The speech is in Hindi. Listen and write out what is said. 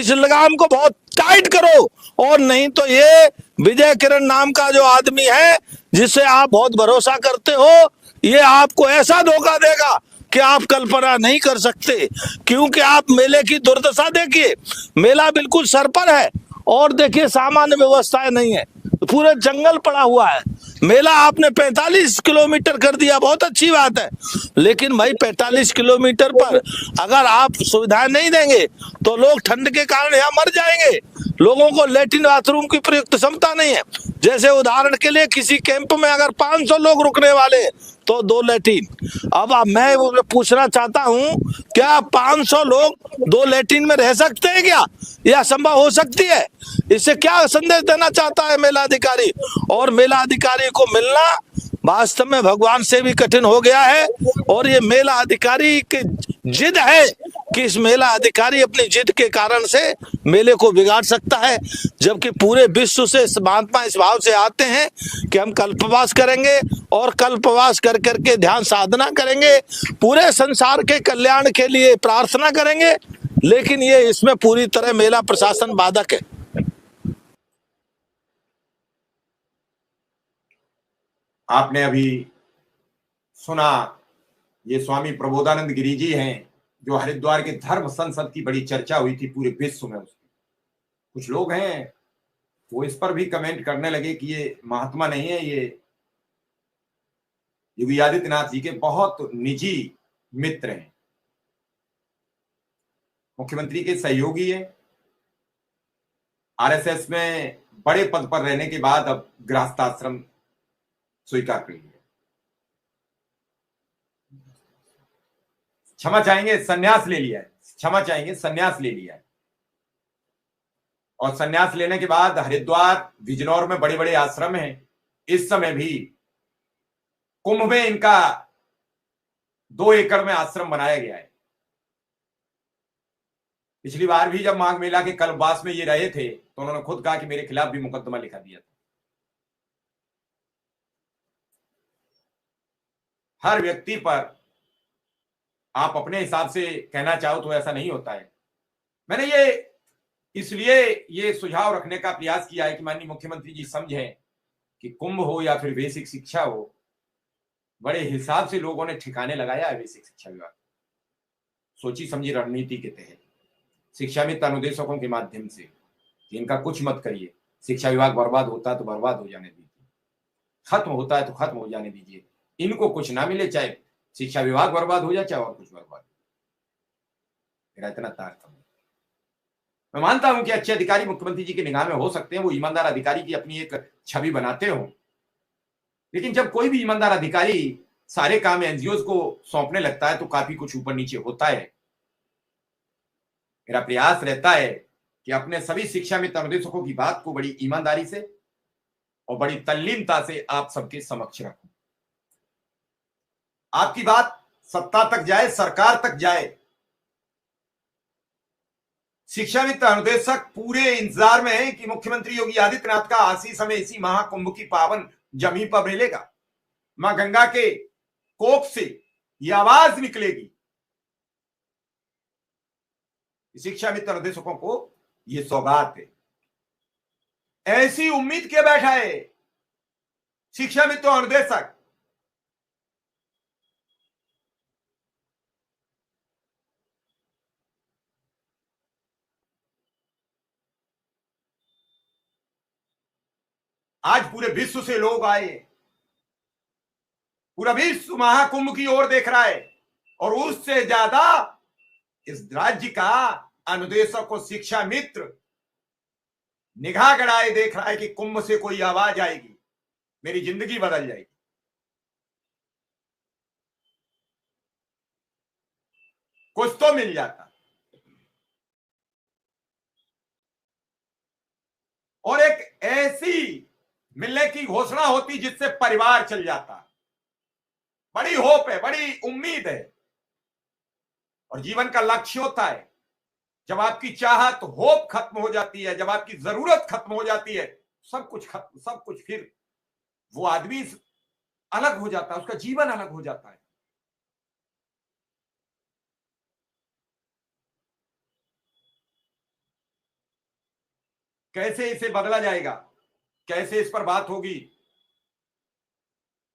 इस लगाम को बहुत टाइट करो, और नहीं तो ये विजय किरण नाम का जो आदमी है जिससे आप बहुत भरोसा करते हो, ये आपको ऐसा धोखा देगा कि आप कल्पना नहीं कर सकते। क्योंकि आप मेले की दुर्दशा देखिए, मेला बिल्कुल सर पर है और देखिए सामान्य व्यवस्थाएं नहीं है, पूरे जंगल पड़ा हुआ है। मेला आपने 45 किलोमीटर कर दिया, बहुत अच्छी बात है, लेकिन भाई 45 किलोमीटर पर अगर आप सुविधाएं नहीं देंगे तो लोग ठंड के कारण यहाँ मर जाएंगे। लोगों को लेट्रिन बाथरूम की प्रयुक्त क्षमता नहीं है। जैसे उदाहरण के लिए किसी कैंप में अगर 500 लोग रुकने वाले तो 2 लेट्रिन। अब मैं पूछना चाहता हूँ, क्या 500 लोग 2 लेट्रिन में रह सकते हैं क्या? यह संभव हो सकती है? इससे क्या संदेश देना चाहता है मेला अधिकारी? और मेला अधिकारी को मिलना वास्तव में भगवान से भी कठिन हो गया है। और ये मेला अधिकारी की जिद है कि इस मेला अधिकारी अपनी जिद के कारण से मेले को बिगाड़ सकता है, जबकि पूरे विश्व से महात्मा इस भाव से आते हैं कि हम कल्पवास करेंगे और कल्पवास कर करके ध्यान साधना करेंगे, पूरे संसार के कल्याण के लिए प्रार्थना करेंगे। लेकिन ये इसमें पूरी तरह मेला प्रशासन बाधक है। आपने अभी सुना, ये स्वामी प्रबोधानंद गिरी जी हैं, जो हरिद्वार के धर्म संसद की बड़ी चर्चा हुई थी पूरे विश्व में उसकी। कुछ लोग हैं वो इस पर भी कमेंट करने लगे कि ये महात्मा नहीं है, ये योगी आदित्यनाथ जी के बहुत निजी मित्र हैं, मुख्यमंत्री के सहयोगी है, आरएसएस में बड़े पद पर रहने के बाद अब गृहस्थाश्रम स्वीकार कर लिया, क्षमा चाहेंगे संन्यास ले लिया है, क्षमा चाहेंगे संन्यास ले लिया है। और संन्यास लेने के बाद हरिद्वार बिजनौर में बड़े बड़े आश्रम हैं। इस समय भी कुंभ में इनका 2 एकड़ में आश्रम बनाया गया है। पिछली बार भी जब माघ मेला के कल्पवास में ये रहे थे तो उन्होंने खुद कहा कि मेरे खिलाफ भी मुकदमा लिखा दिया था। हर व्यक्ति पर आप अपने हिसाब से कहना चाहो तो ऐसा नहीं होता है। मैंने ये इसलिए ये सुझाव रखने का प्रयास किया है कि माननीय मुख्यमंत्री जी समझें कि कुंभ हो या फिर बेसिक शिक्षा हो, बड़े हिसाब से लोगों ने ठिकाने लगाया है बेसिक शिक्षा विभाग, सोची समझी रणनीति के तहत शिक्षा मित्र अनुदेशकों के माध्यम से कि इनका कुछ मत करिए, शिक्षा विभाग बर्बाद होता है तो बर्बाद हो जाने दीजिए, खत्म होता है तो खत्म हो जाने दीजिए, इनको कुछ ना मिले, चाहे शिक्षा विभाग बर्बाद हो जाए चाहे और कुछ बर्बाद। मेरा इतना तारतम्य। मैं मानता हूं कि अच्छे अधिकारी मुख्यमंत्री जी की निगाह में हो सकते हैं, वो ईमानदार अधिकारी की अपनी एक छवि बनाते हो, लेकिन जब कोई भी ईमानदार अधिकारी सारे काम एनजीओ को सौंपने लगता है तो काफी कुछ ऊपर नीचे होता है। मेरा प्रयास रहता है कि अपने सभी शिक्षा मित्र अनुदेशकों की बात को बड़ी ईमानदारी से और बड़ी तल्लीनता से आप सबके समक्ष रखूं। आपकी बात सत्ता तक जाए, सरकार तक जाए। शिक्षा मित्र अनुदेशक पूरे इंतजार में है कि मुख्यमंत्री योगी आदित्यनाथ का आशीष हमें इसी महाकुंभ की पावन जमीन पर मिलेगा। मां गंगा के कोख से यह आवाज निकलेगी। शिक्षा मित्र अनुदेशकों को यह सौगात है, ऐसी उम्मीद किए बैठा है शिक्षा मित्र अनुदेशक। आज पूरे विश्व से लोग आए, पूरा विश्व महाकुंभ की ओर देख रहा है, और उससे ज्यादा इस राज्य का अनुदेशक और शिक्षा मित्र निगाह गड़ाए देख रहा है कि कुंभ से कोई आवाज आएगी, मेरी जिंदगी बदल जाएगी। कुछ तो मिल जाता, और एक ऐसी मिलने की घोषणा होती जिससे परिवार चल जाता। बड़ी होप है, बड़ी उम्मीद है, और जीवन का लक्ष्य होता है। जब आपकी चाहत, होप खत्म हो जाती है, जब आपकी जरूरत खत्म हो जाती है, सब कुछ खत्म, सब कुछ, फिर वो आदमी अलग हो जाता है, उसका जीवन अलग हो जाता है। कैसे इसे बदला जाएगा, कैसे इस पर बात होगी,